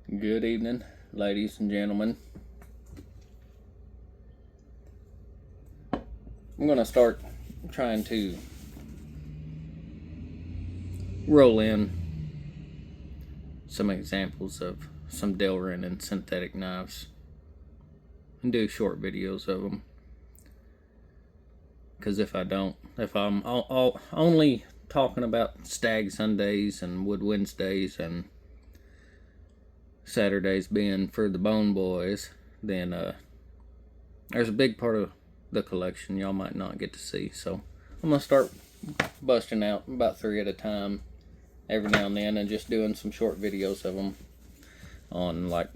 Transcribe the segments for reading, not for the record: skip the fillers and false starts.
Good evening, ladies and gentlemen. I'm going to start trying to roll in some examples of some Delrin and synthetic knives and do short videos of them. Because if I'm only talking about Stag Sundays and Wood Wednesdays and Saturdays being for the Bone Boys, then there's a big part of the collection y'all might not get to see. So I'm going to start busting out about 3 at a time every now and then and just doing some short videos of them. On like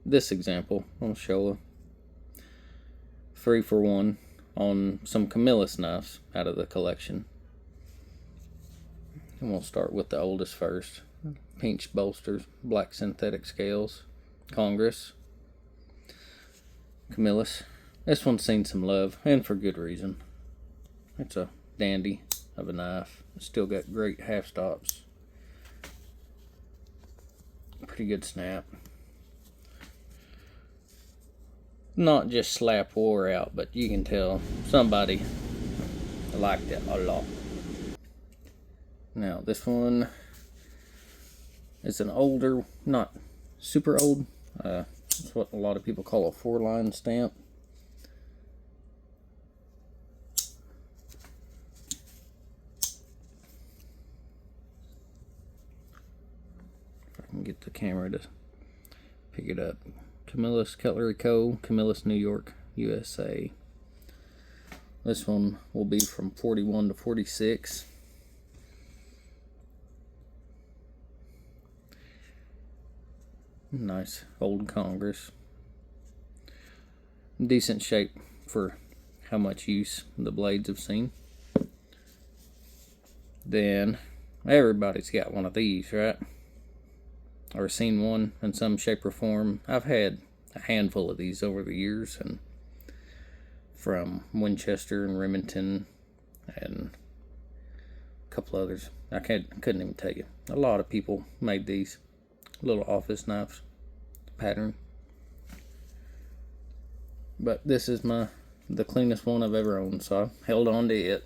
this example, I'll show a 3-for-1 on some Camillus knives out of the collection. And we'll start with the oldest first. Pinch bolsters, black synthetic scales, Congress, Camillus. This one's seen some love, and for good reason. It's a dandy of a knife. It's still got great half stops. Pretty good snap. Not just slap wore out, but you can tell somebody liked it a lot. Now this one is an older, not super old. It's what a lot of people call a 4-line stamp. If I can get the camera to pick it up. Camillus Cutlery Co., Camillus, New York, USA. This one will be from 41 to 46. Nice old Congress. Decent shape for how much use the blades have seen. Then everybody's got one of these, right? Or seen one in some shape or form. I've had a handful of these over the years, and from Winchester and Remington and a couple others. I couldn't even tell you. A lot of people made these little office knives pattern, but this is the cleanest one I've ever owned, so I held on to it.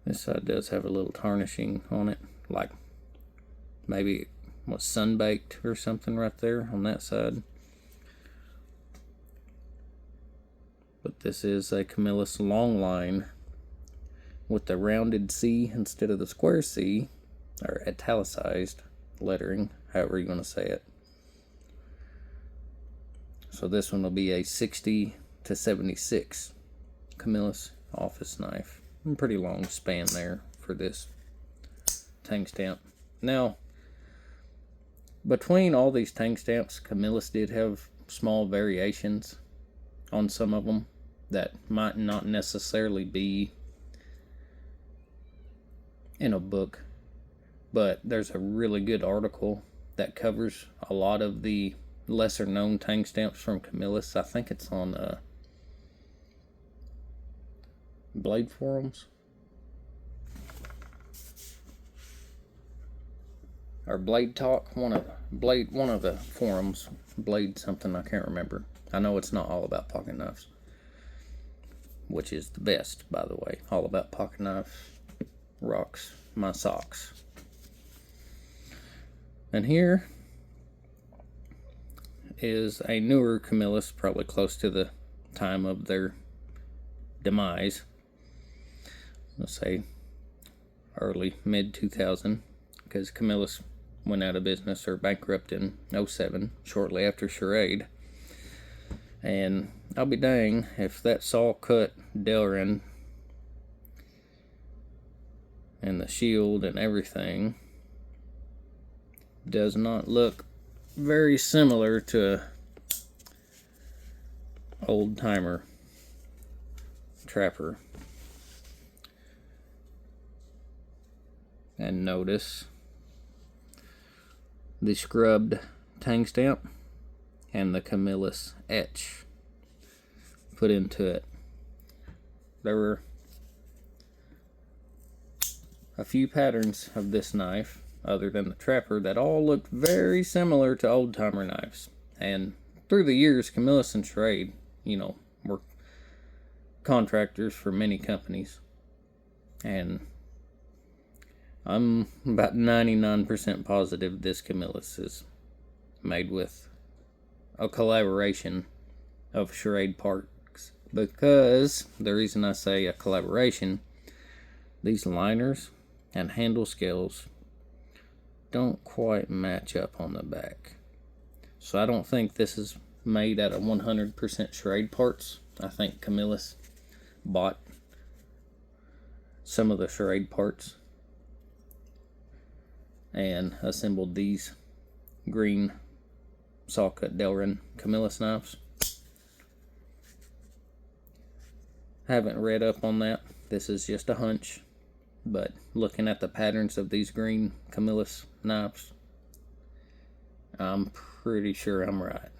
This side does have a little tarnishing on it, like maybe it was sun-baked or something right there on that side. But this is a Camillus long line with the rounded C instead of the square C, or italicized lettering, however you want to say it. So this one will be a 60 to 76 Camillus office knife. Pretty long span there for this tang stamp. Now, between all these tang stamps, Camillus did have small variations on some of them that might not necessarily be in a book, but there's a really good article that covers a lot of the lesser known tang stamps from Camillus. I think it's on Blade Forums or Blade Talk, one of the forums. Blade something, I can't remember. I know it's not all about pocket knives, which is the best, by the way. All about pocket knives rocks my socks. And here is a newer Camillus, probably close to the time of their demise. Let's say early mid 2000, because Camillus went out of business or bankrupt in 07, shortly after Charade. And I'll be dang if that saw cut Delrin and the shield and everything does not look very similar to old timer trapper. And notice the scrubbed tang stamp and the Camillus etch put into it. There were a few patterns of this knife, other than the Trapper, that all looked very similar to old-timer knives. And through the years, Camillus and Schrade, were contractors for many companies. And I'm about 99% positive this Camillus is made with a collaboration of Schrade parts. Because, the reason I say a collaboration, these liners and handle scales don't quite match up on the back. So I don't think this is made out of 100% Schrade parts. I think Camillus bought some of the Schrade parts and assembled these green saw cut Delrin Camillus knives. Haven't read up on that. This is just a hunch, but looking at the patterns of these green Camillus knives, I'm pretty sure I'm right.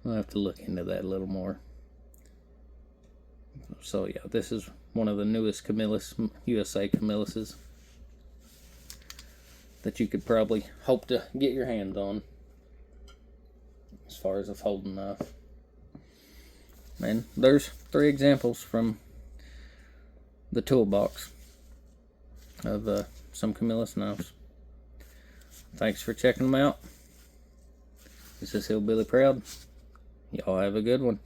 I'll have to look into that a little more. So yeah, this is one of the newest Camillus, USA Camilluses, that you could probably hope to get your hands on as far as a folding knife. And there's 3 examples from the toolbox of some Camillus knives. Thanks for checking them out. This is Hillbilly Proud. Y'all have a good one.